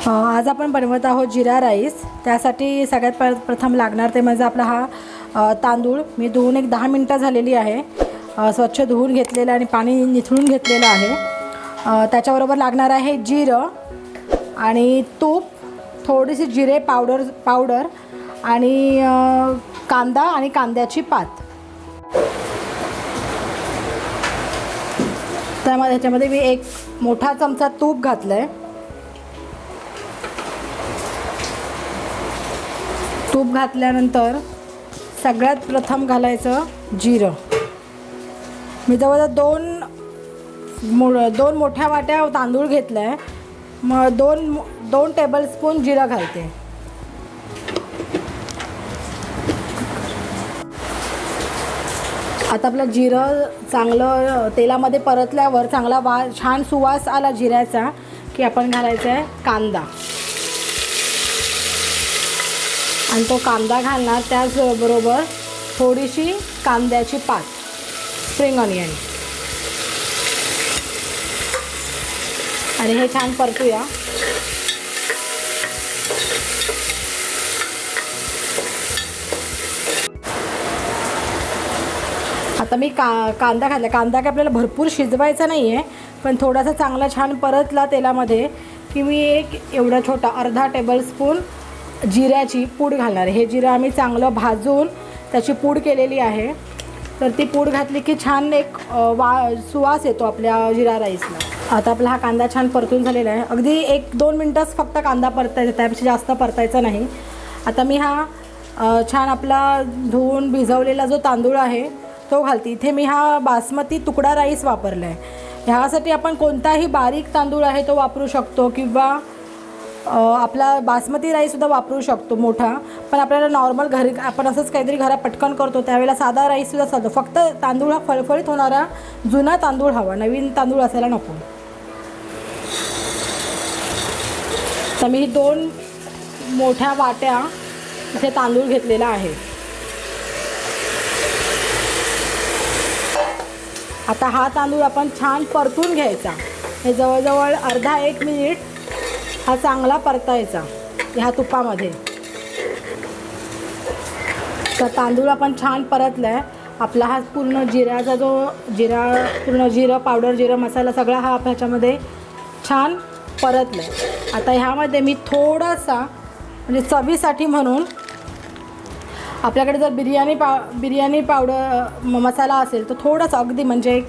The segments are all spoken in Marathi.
आज आपण बनवत आहोत जिरा राईस। त्यासाठी सगळ्यात प्रथम लागणार ते म्हणजे आपला हा तांदूळ मी धुवून एक 10 मिनिटं झालेली आहे। स्वच्छ धुवून घेतलेला आणि पाणी निथळून घेतलेलं आहे। त्याच्याबरोबर लागणार आहे जिरं आणि तूप, थोडीशी जिरे पावडर आणि कांदा आणि कांद्याची पात। त्यामध्ये मी एक मोठा चमचा तूप घातलंय। तूप घातल्यानंतर सगळ्यात प्रथम घालायचं जिरं। मी जवळजवळ दोन मोठ्या वाट्या तांदूळ घेतलाय, मग दोन टेबलस्पून जिरं घालते। आता आपलं जिरं चांगलं तेलामध्ये परतल्यावर चांगला छान सुवास आला जिऱ्याचा की आपण घालायचा आहे कांदा आणि तो कांदा घालणार। त्याचबरोबर थोडीशी कांद्याची पात, स्प्रिंग ऑनियन, आणि हे छान परतूया। आता मी कांदा घातला। कांदा काय आपल्याला भरपूर शिजवायचा नाही आहे, पण थोडासा चांगला छान परतला तेलामध्ये की मी एक एवढा छोटा अर्धा टेबलस्पून जिऱ्याची पूड घालणार आहे। हे जिरं आम्ही चांगलं भाजून त्याची पूड केलेली आहे, तर ती पूड घातली की छान एक सुवास येतो आपल्या जिरा राईसला। आता आपला हा कांदा छान परतून झालेला आहे। अगदी 1-2 मिनटंच फक्त कांदा परतायचा, त्यापेक्षा जास्त परतायचा नाही। आता मी हा छान आपला धुवून भिजवलेला जो तांदूळ आहे तो घालते। इथे मी हा बासमती तुकडा राईस वापरला आहे। ह्यासाठी आपण कोणताही बारीक तांदूळ आहे तो वापरू शकतो किंवा आपला बासमती राईससुद्धा वापरू शकतो मोठा, पण आपल्याला नॉर्मल घरी आपण असंच काहीतरी घरात पटकन करतो त्यावेळेला साधा राईससुद्धा चालतो। फक्त तांदूळ हा फळफळीत होणारा जुना तांदूळ हवा, नवीन तांदूळ असायला नको। तर मी 2 मोठ्या वाट्या इथे तांदूळ घेतलेला आहे। आता हा तांदूळ आपण छान परतून घ्यायचा। हे जवळजवळ अर्धा 1 मिनिट हा चांगला परतायचा ह्या तुपामध्ये। तर तांदूळ आपण छान परतलाय। आपला हा पूर्ण जिऱ्याचा जो जिरं पावडर, जिरं मसाला सगळा हा ह्याच्यामध्ये छान परतलाय। आता ह्यामध्ये मी थोडासा म्हणजे चवीसाठी म्हणून आपल्याकडे जर बिर्याणी पावडर मसाला असेल तर थोडासा अगदी म्हणजे एक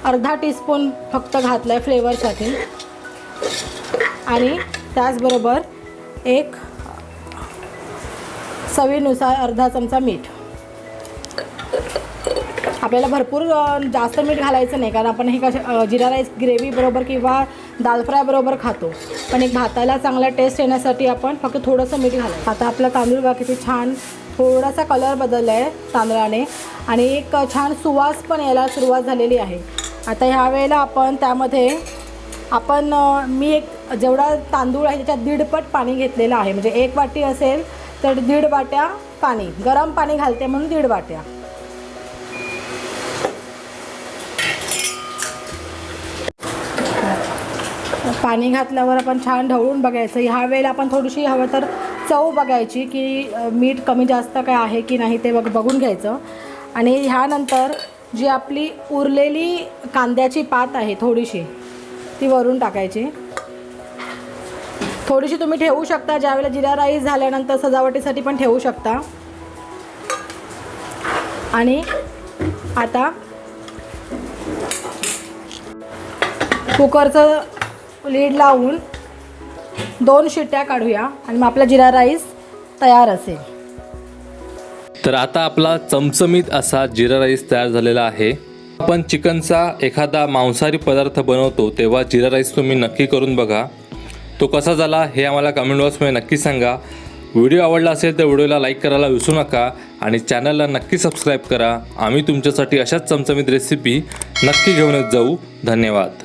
अर्धा टीस्पून फक्त घातलाय फ्लेवरसाठी, आणि त्याचबरोबर एक चवीनुसार अर्धा चमचा मीठ। आपल्याला भरपूर जास्त मीठ घालायचं नाही, कारण आपण हे जिरा राईस ग्रेव्ही बरोबर किंवा दाल फ्राय बरोबर खातो, पण एक भाताला चांगला टेस्ट येण्यासाठी आपण फक्त थोडंसं मीठ घालायचं। आता आपला तांदूळ बघा किती छान थोडासा कलर बदलला आहे तांदळाने, आणि एक छान सुवास पण यायला सुरुवात झालेली आहे। आता ह्या वेळेला आपण त्यामध्ये मी एक जेवढा तांदूळ आहे त्याच्यात 1.5 पट पाणी घेतलेलं आहे। म्हणजे 1 वाटी असेल तर 1.5 वाट्या पाणी, गरम पाणी घालते म्हणून 1.5 वाट्या। पाणी घातल्यावर आपण छान ढवळून बघायचं। ह्या वेळेला आपण थोडीशी हवं तर चव बघायची की मीठ कमी जास्त काय आहे की नाही ते बघून घ्यायचं। आणि ह्यानंतर जी आपली उरलेली कांद्याची पात आहे थोडीशी ती वरून टाकायची। थोडीशी तुम्ही ठेवू शकता, ज्यावेळेला जिरा राईस झाल्यानंतर सजावटीसाठी पण ठेवू शकता। आणि आता कुकरचं लीड लावून 2 शिट्ट्या काढूया आणि मग आपला जिरा राईस तयार असेल। तर आता आपला चमचमीत असा जिरा राईस तयार झालेला आहे। आपण चिकनचा एखादा मांसाहारी पदार्थ बनवतो तेव्हा जिरा राईस तुम्ही नक्की करून बघा। तो कसा झाला हे आम्हाला कमेंट बॉक्समध्ये नक्की सांगा। व्हिडिओ आवडला असेल तर व्हिडिओला लाईक करायला विसरू नका आणि चॅनलला नक्की सबस्क्राईब करा। आम्ही तुमच्यासाठी अशाच चमचमीत रेसिपी नक्की घेऊनच जाऊ। धन्यवाद।